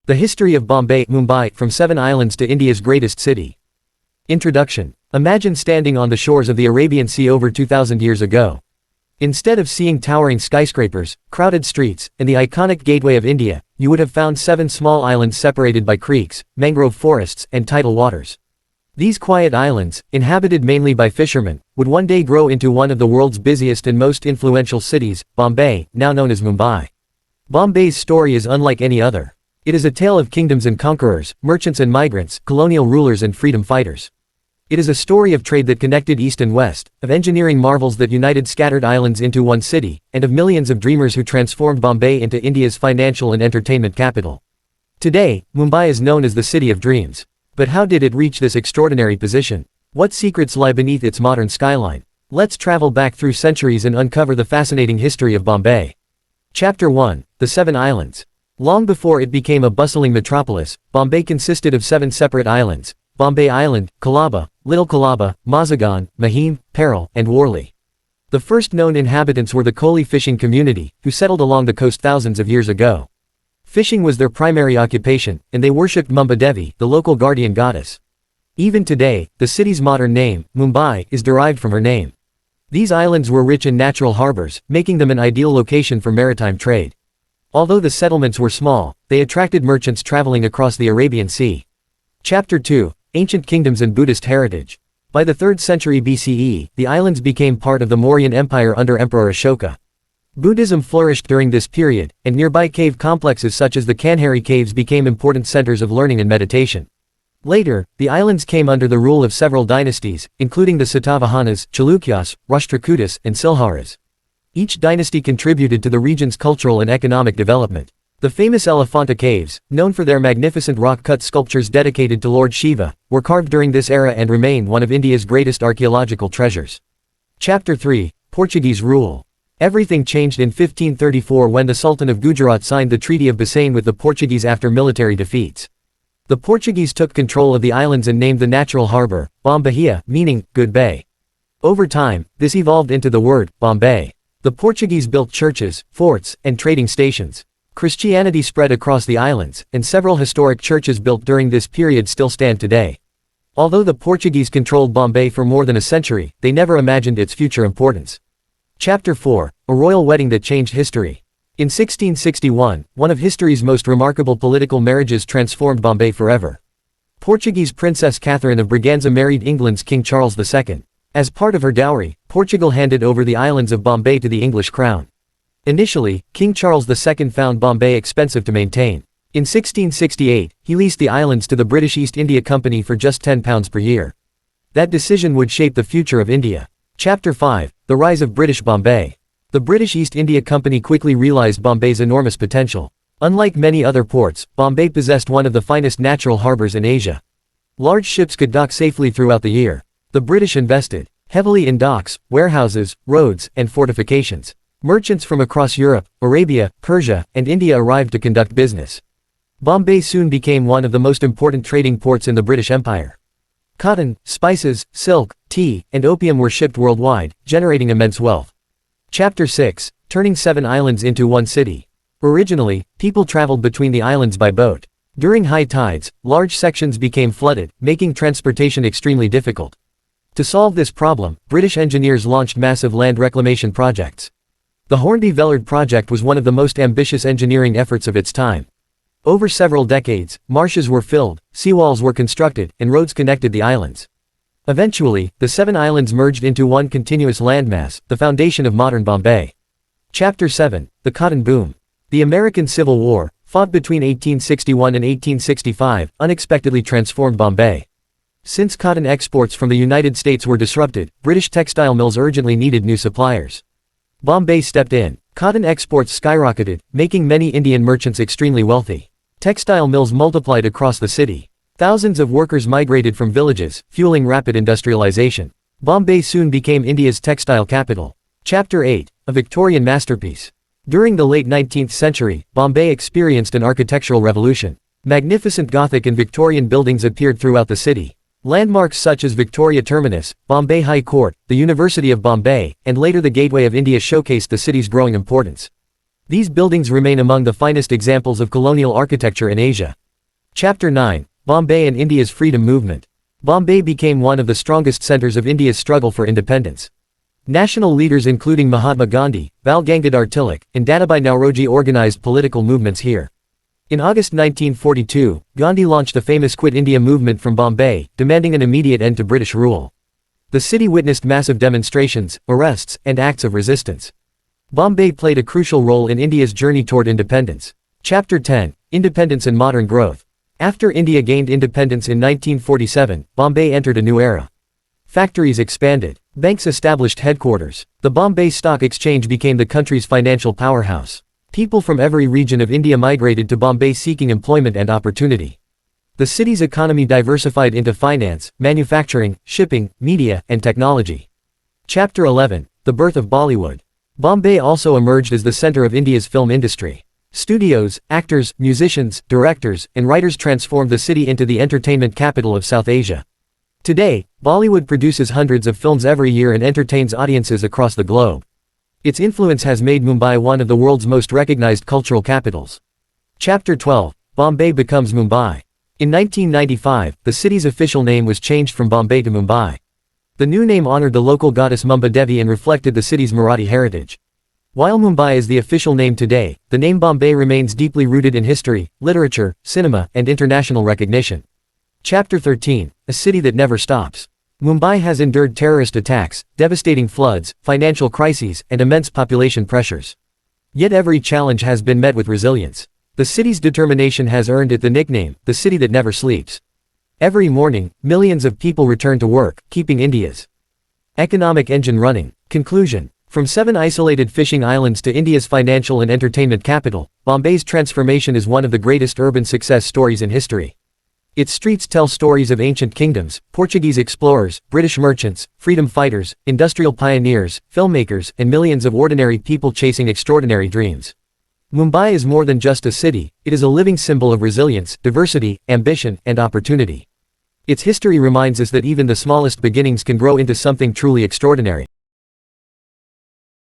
The history of Bombay, Mumbai, from 7 islands to India's greatest city. Introduction. Imagine standing on the shores of the Arabian Sea over 2,000 years ago. Instead of seeing towering skyscrapers, crowded streets, and the iconic gateway of India, you would have found 7 small islands separated by creeks, mangrove forests, and tidal waters. These quiet islands, inhabited mainly by fishermen, would one day grow into one of the world's busiest and most influential cities, Bombay, now known as Mumbai. Bombay's story is unlike any other. It is a tale of kingdoms and conquerors, merchants and migrants, colonial rulers and freedom fighters. It is a story of trade that connected East and West, of engineering marvels that united scattered islands into one city, and of millions of dreamers who transformed Bombay into India's financial and entertainment capital. Today, Mumbai is known as the City of Dreams. But how did it reach this extraordinary position? What secrets lie beneath its modern skyline? Let's travel back through centuries and uncover the fascinating history of Bombay. Chapter 1. The 7 Islands. Long before it became a bustling metropolis, Bombay consisted of 7 separate islands: Bombay Island, Colaba, Little Colaba, Mazagan, Mahim, Parel, and Worli. The first known inhabitants were the Koli fishing community, who settled along the coast thousands of years ago. Fishing was their primary occupation, and they worshipped Mumbai Devi, the local guardian goddess. Even today, the city's modern name, Mumbai, is derived from her name. These islands were rich in natural harbors, making them an ideal location for maritime trade. Although the settlements were small, they attracted merchants traveling across the Arabian Sea. Chapter 2. Ancient Kingdoms and Buddhist Heritage. By the 3rd century BCE, the islands became part of the Mauryan Empire under Emperor Ashoka. Buddhism flourished during this period, and nearby cave complexes such as the Kanheri caves became important centers of learning and meditation. Later, the islands came under the rule of several dynasties, including the Satavahanas, Chalukyas, Rashtrakutas, and Silharas. Each dynasty contributed to the region's cultural and economic development. The famous Elephanta caves, known for their magnificent rock-cut sculptures dedicated to Lord Shiva, were carved during this era and remain one of India's greatest archaeological treasures. Chapter 3. Portuguese Rule. Everything changed in 1534 when the Sultan of Gujarat signed the Treaty of Bassein with the Portuguese after military defeats. The Portuguese took control of the islands and named the natural harbor, Bombahia, meaning, good bay. Over time, this evolved into the word, Bombay. The Portuguese built churches, forts, and trading stations. Christianity spread across the islands, and several historic churches built during this period still stand today. Although the Portuguese controlled Bombay for more than a century, they never imagined its future importance. Chapter 4. A royal wedding that changed history. In 1661, one of history's most remarkable political marriages transformed Bombay forever. Portuguese Princess Catherine of Braganza married England's King Charles II. As part of her dowry, Portugal handed over the islands of Bombay to the English crown. Initially, King Charles II found Bombay expensive to maintain. In 1668, he leased the islands to the British East India Company for just £10 per year. That decision would shape the future of India. Chapter 5. The Rise of British Bombay. The British East India Company quickly realized Bombay's enormous potential. Unlike many other ports, Bombay possessed one of the finest natural harbors in Asia. Large ships could dock safely throughout the year. The British invested heavily in docks, warehouses, roads, and fortifications. Merchants from across Europe, Arabia, Persia, and India arrived to conduct business. Bombay soon became one of the most important trading ports in the British Empire. Cotton, spices, silk, tea, and opium were shipped worldwide, generating immense wealth. Chapter 6. Turning 7 islands into one city. Originally, people traveled between the islands by boat. During high tides, large sections became flooded, making transportation extremely difficult. To solve this problem, British engineers launched massive land reclamation projects. The Hornby-Vellard project was one of the most ambitious engineering efforts of its time. Over several decades, marshes were filled, seawalls were constructed, and roads connected the islands. Eventually, the 7 islands merged into one continuous landmass, the foundation of modern Bombay. Chapter 7. The Cotton Boom. The American Civil War, fought between 1861 and 1865, unexpectedly transformed Bombay. Since cotton exports from the United States were disrupted, British textile mills urgently needed new suppliers. Bombay stepped in. Cotton exports skyrocketed, making many Indian merchants extremely wealthy. Textile mills multiplied across the city. Thousands of workers migrated from villages, fueling rapid industrialization. Bombay soon became India's textile capital. Chapter 8. A Victorian masterpiece. During the late 19th century, Bombay experienced an architectural revolution. Magnificent Gothic and Victorian buildings appeared throughout the city. Landmarks such as Victoria Terminus, Bombay High Court, the University of Bombay, and later the Gateway of India showcased the city's growing importance. These buildings remain among the finest examples of colonial architecture in Asia. Chapter 9. Bombay and India's Freedom Movement. Bombay became one of the strongest centers of India's struggle for independence. National leaders including Mahatma Gandhi, Bal Gangadhar Tilak, and Dadabhai Nauroji organized political movements here. In August 1942, Gandhi launched the famous Quit India movement from Bombay, demanding an immediate end to British rule. The city witnessed massive demonstrations, arrests, and acts of resistance. Bombay played a crucial role in India's journey toward independence. Chapter 10. Independence and Modern Growth. After India gained independence in 1947, Bombay entered a new era. Factories expanded. Banks established headquarters. The Bombay Stock Exchange became the country's financial powerhouse. People from every region of India migrated to Bombay seeking employment and opportunity. The city's economy diversified into finance, manufacturing, shipping, media, and technology. Chapter 11. The Birth of Bollywood. Bombay also emerged as the center of India's film industry. Studios, actors, musicians, directors, and writers transformed the city into the entertainment capital of South Asia. Today, Bollywood produces hundreds of films every year and entertains audiences across the globe. Its influence has made Mumbai one of the world's most recognized cultural capitals. Chapter 12. Bombay becomes Mumbai. In 1995, the city's official name was changed from Bombay to Mumbai. The new name honored the local goddess Mumba Devi and reflected the city's Marathi heritage. While Mumbai is the official name today, the name Bombay remains deeply rooted in history, literature, cinema, and international recognition. Chapter 13. A city that never stops. Mumbai has endured terrorist attacks, devastating floods, financial crises, and immense population pressures. Yet every challenge has been met with resilience. The city's determination has earned it the nickname, the city that never sleeps. Every morning, millions of people return to work, keeping India's economic engine running. Conclusion. From 7 isolated fishing islands to India's financial and entertainment capital, Bombay's transformation is one of the greatest urban success stories in history. Its streets tell stories of ancient kingdoms, Portuguese explorers, British merchants, freedom fighters, industrial pioneers, filmmakers, and millions of ordinary people chasing extraordinary dreams. Mumbai is more than just a city, it is a living symbol of resilience, diversity, ambition, and opportunity. Its history reminds us that even the smallest beginnings can grow into something truly extraordinary.